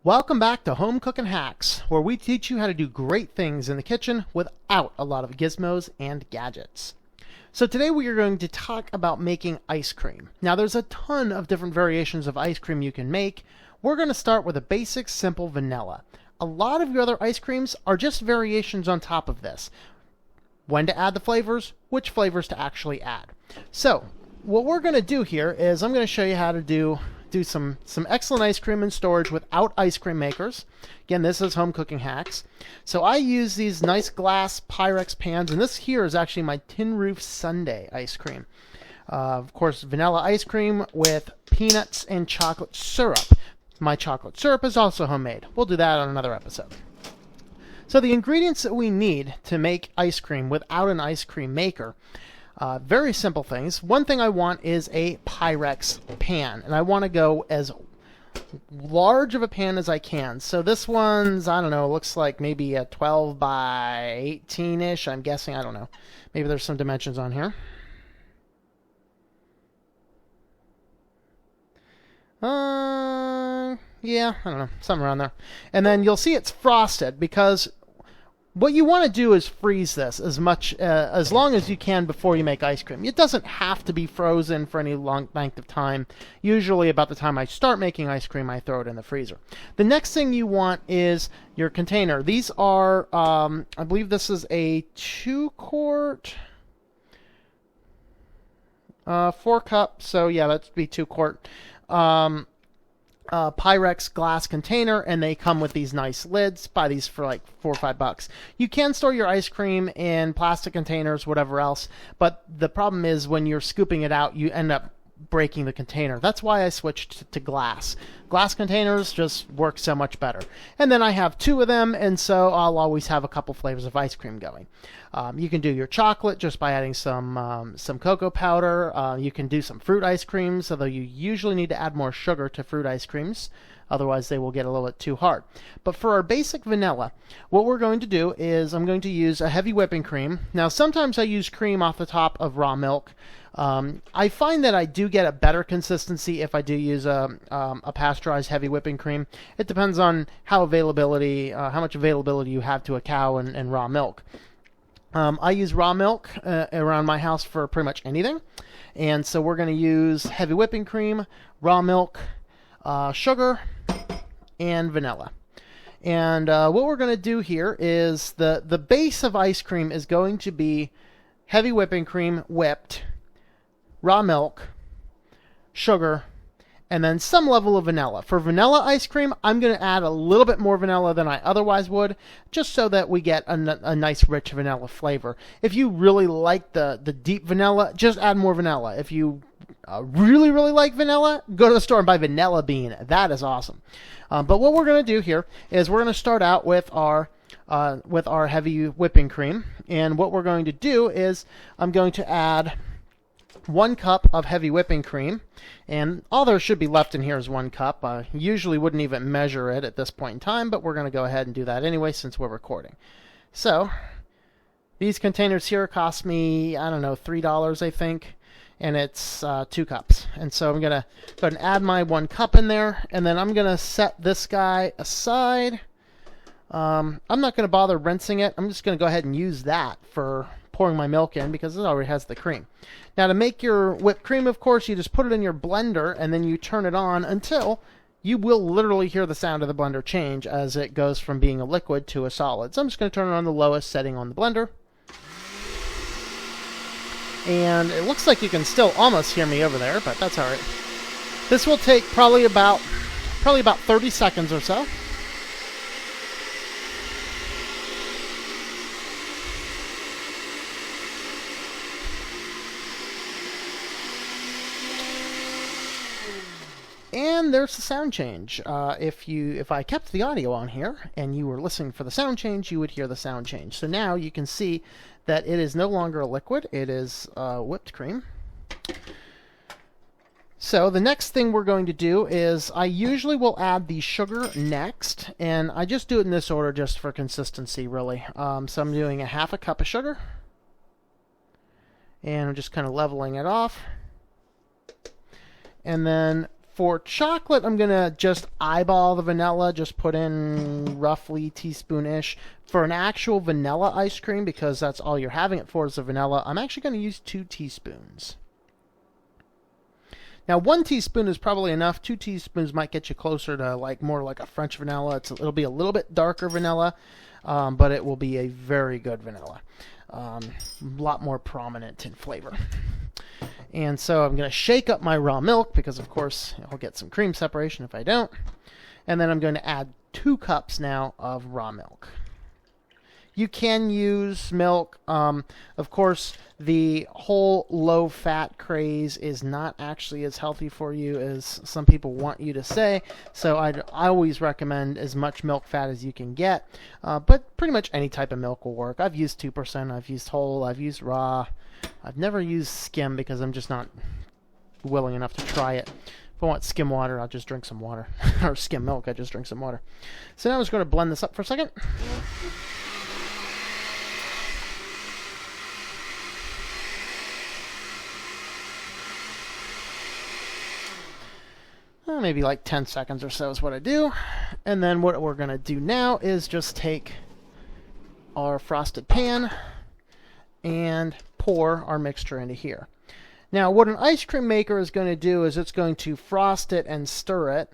Welcome back to Home Cooking Hacks, where we teach you how to do great things in the kitchen without a lot of gizmos and gadgets. So today we are going to talk about making ice cream. Now there's a ton of different variations of ice cream you can make. We're going to start with a basic, simple vanilla. A lot of your other ice creams are just variations on top of this. When to add the flavors, which flavors to actually add. So what we're going to do here is I'm going to show you how to do some excellent ice cream in storage without ice cream makers. Again, this is Home Cooking Hacks. So I use these nice glass Pyrex pans, and this here is actually my tin roof sundae ice cream. Of course, vanilla ice cream with peanuts and chocolate syrup. My chocolate syrup is also homemade. We'll do that on another episode. So the ingredients that we need to make ice cream without an ice cream maker, very simple things. One thing I want is a Pyrex pan, and I want to go as large of a pan as I can. So this one's, I don't know, looks like maybe a 12 by 18-ish, I'm guessing. I don't know. Maybe there's some dimensions on here. Yeah, I don't know, something around there. And then you'll see it's frosted because what you want to do is freeze this as long as you can before you make ice cream. It doesn't have to be frozen for any long length of time. Usually about the time I start making ice cream, I throw it in the freezer. The next thing you want is your container. These are, I believe this is a 2-quart, 4-cup, so yeah, that'd be 2-quart. Pyrex glass container, and they come with these nice lids. Buy these for like $4 or $5. You can store your ice cream in plastic containers, whatever else, but the problem is when you're scooping it out, you end up breaking the container. That's why I switched to glass. Glass containers just work so much better. And then I have 2 of them, and so I'll always have a couple flavors of ice cream going. You can do your chocolate just by adding some cocoa powder. You can do some fruit ice creams, although you usually need to add more sugar to fruit ice creams. Otherwise, they will get a little bit too hard. But for our basic vanilla, what we're going to do is I'm going to use a heavy whipping cream. Now, sometimes I use cream off the top of raw milk. I find that I do get a better consistency if I do use a pasteurized heavy whipping cream. It depends on how much availability you have to a cow and raw milk. I use raw milk around my house for pretty much anything. And so we're going to use heavy whipping cream, raw milk, sugar, and vanilla. And what we're going to do here is the base of ice cream is going to be heavy whipping cream whipped, raw milk, sugar, and then some level of vanilla. For vanilla ice cream, I'm going to add a little bit more vanilla than I otherwise would, just so that we get a nice rich vanilla flavor. If you really like the deep vanilla, just add more vanilla. If you really, really like vanilla, go to the store and buy vanilla bean. That is awesome. But what we're going to do here is we're going to start out with our heavy whipping cream. And what we're going to do is I'm going to add 1 cup of heavy whipping cream, and all there should be left in here is 1 cup. Usually wouldn't even measure it at this point in time, but we're going to go ahead and do that anyway since we're recording. So these containers here cost me, I don't know, $3 I think, and it's 2 cups. And so I'm going to go ahead and add my 1 cup in there, and then I'm going to set this guy aside. I'm not going to bother rinsing it. I'm just going to go ahead and use that for pouring my milk in because it already has the cream. Now to make your whipped cream, of course, you just put it in your blender and then you turn it on until you will literally hear the sound of the blender change as it goes from being a liquid to a solid. So I'm just going to turn it on the lowest setting on the blender. And it looks like you can still almost hear me over there, but that's all right. This will take probably about 30 seconds or so. And there's the sound change. If I kept the audio on here and you were listening for the sound change, you would hear the sound change. So now you can see that it is no longer a liquid. It is whipped cream. So the next thing we're going to do is I usually will add the sugar next, and I just do it in this order just for consistency, really. So I'm doing a 1/2 cup of sugar, and I'm just kind of leveling it off. And then For chocolate, I'm going to just eyeball the vanilla, just put in roughly teaspoon-ish. For an actual vanilla ice cream, because that's all you're having it for is the vanilla, I'm actually going to use 2 teaspoons. Now, 1 teaspoon is probably enough. 2 teaspoons might get you closer to more like a French vanilla. It'll be a little bit darker vanilla, but it will be a very good vanilla. A lot more prominent in flavor. And so I'm going to shake up my raw milk because, of course, I'll get some cream separation if I don't. And then I'm going to add 2 cups now of raw milk. You can use milk. Of course, the whole low-fat craze is not actually as healthy for you as some people want you to say. So I always recommend as much milk fat as you can get. But pretty much any type of milk will work. I've used 2%. I've used whole. I've used raw. I've never used skim because I'm just not willing enough to try it. If I want skim water, I'll just drink some water. Or skim milk, I just drink some water. So now I'm just going to blend this up for a second. Maybe like 10 seconds or so is what I do. And then what we're going to do now is just take our frosted pan and pour our mixture into here. Now, what an ice cream maker is going to do is it's going to frost it and stir it.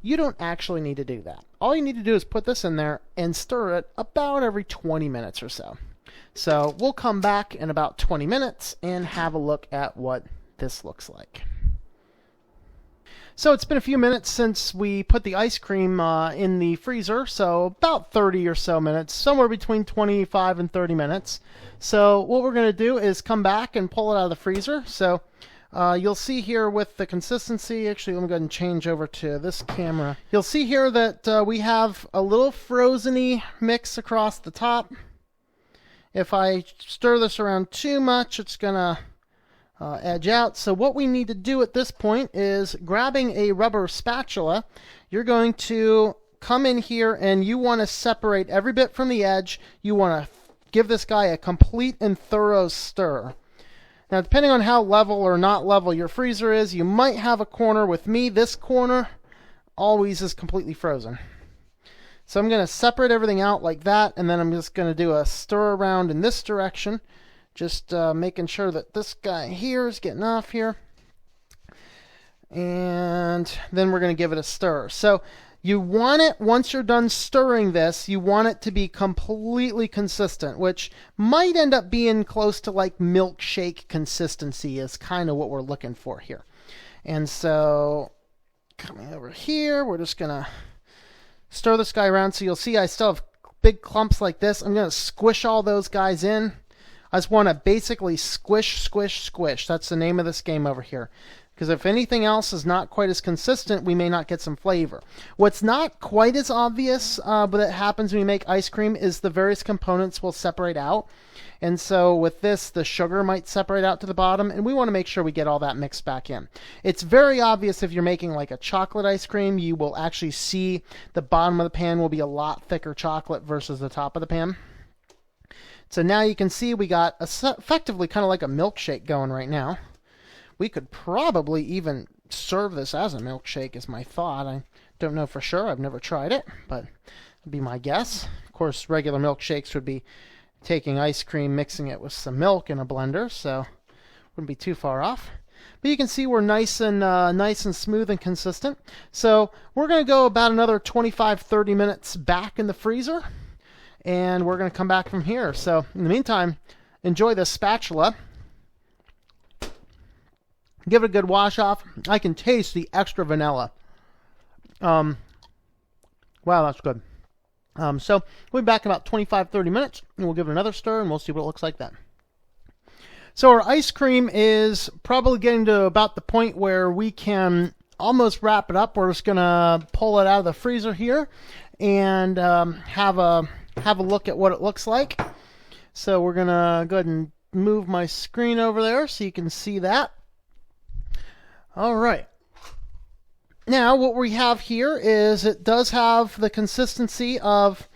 You don't actually need to do that. All you need to do is put this in there and stir it about every 20 minutes or so. So we'll come back in about 20 minutes and have a look at what this looks like. So it's been a few minutes since we put the ice cream in the freezer, so about 30 or so minutes, somewhere between 25 and 30 minutes. So what we're going to do is come back and pull it out of the freezer. So you'll see here with the consistency, actually let me go ahead and change over to this camera. You'll see here that we have a little frozen-y mix across the top. If I stir this around too much, it's going to edge out. So what we need to do at this point is grabbing a rubber spatula. You're going to come in here and you want to separate every bit from the edge. You want to give this guy a complete and thorough stir. Now, depending on how level or not level your freezer is, you might have a corner. With me, this corner always is completely frozen. So I'm going to separate everything out like that, and then I'm just going to do a stir around in this direction. Just making sure that this guy here is getting off here. And then we're going to give it a stir. So you want it, once you're done stirring this, you want it to be completely consistent, which might end up being close to like milkshake consistency is kind of what we're looking for here. And so coming over here, we're just going to stir this guy around. So you'll see I still have big clumps like this. I'm going to squish all those guys in. I just want to basically squish, squish, squish. That's the name of this game over here. Because if anything else is not quite as consistent, we may not get some flavor. What's not quite as obvious, but it happens when we make ice cream, is the various components will separate out. And so with this, the sugar might separate out to the bottom, and we want to make sure we get all that mixed back in. It's very obvious if you're making like a chocolate ice cream, you will actually see the bottom of the pan will be a lot thicker chocolate versus the top of the pan. So now you can see we got effectively kind of like a milkshake going right now. We could probably even serve this as a milkshake is my thought. I don't know for sure. I've never tried it, but it'd be my guess. Of course, regular milkshakes would be taking ice cream, mixing it with some milk in a blender, so wouldn't be too far off. But you can see we're nice and smooth and consistent. So we're going to go about another 25-30 minutes back in the freezer. And we're going to come back from here. So in the meantime, enjoy this spatula. Give it a good wash off. I can taste the extra vanilla. Wow, that's good. So we'll be back in about 25-30 minutes, and we'll give it another stir, and we'll see what it looks like then. So our ice cream is probably getting to about the point where we can almost wrap it up. We're just going to pull it out of the freezer here and have a look at what it looks like. So we're going to go ahead and move my screen over there so you can see that. All right. Now what we have here is it does have the consistency of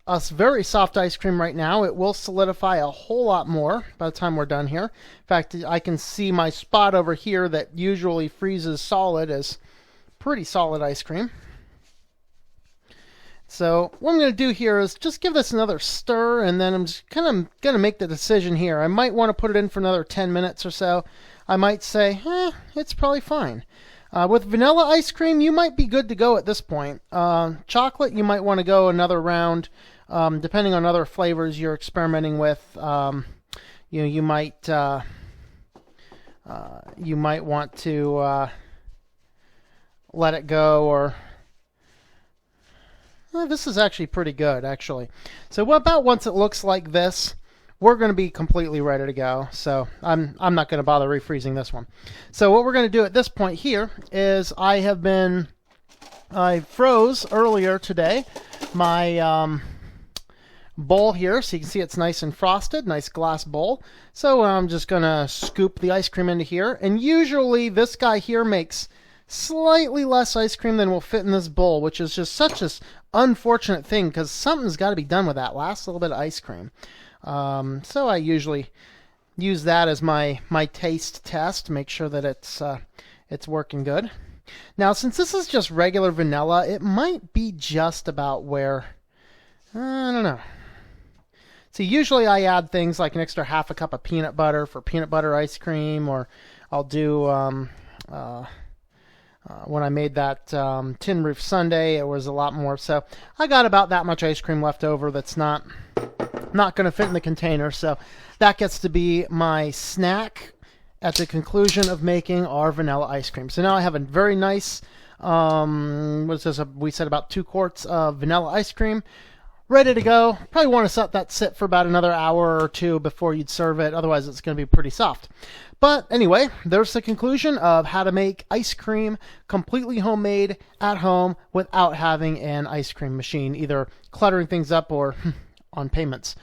a very soft ice cream right now. It will solidify a whole lot more by the time we're done here. In fact, I can see my spot over here that usually freezes solid as pretty solid ice cream. So what I'm going to do here is just give this another stir, and then I'm just kind of going to make the decision here. I might want to put it in for another 10 minutes or so. I might say, it's probably fine. With vanilla ice cream, you might be good to go at this point. Chocolate, you might want to go another round, depending on other flavors you're experimenting with. You might want to let it go, or this is actually pretty good, actually. So what about once it looks like this, we're going to be completely ready to go. So I'm not going to bother refreezing this one. So what we're going to do at this point here is I froze earlier today my bowl here, so you can see it's nice and frosted, nice glass bowl. So I'm just going to scoop the ice cream into here, and usually this guy here makes slightly less ice cream than will fit in this bowl, which is just such an unfortunate thing because something's got to be done with that last little bit of ice cream. So I usually use that as my taste test, make sure that it's working good. Now, since this is just regular vanilla, it might be just about where, I don't know. See, usually I add things like an extra half a cup of peanut butter for peanut butter ice cream, or I'll do, when I made that tin roof sundae, it was a lot more. So I got about that much ice cream left over that's not going to fit in the container. So that gets to be my snack at the conclusion of making our vanilla ice cream. So now I have a very nice, we said about 2 quarts of vanilla ice cream ready to go. Probably want to let that sit for about another hour or 2 before you'd serve it. Otherwise, it's going to be pretty soft. But anyway, there's the conclusion of how to make ice cream completely homemade at home without having an ice cream machine, either cluttering things up or on payments.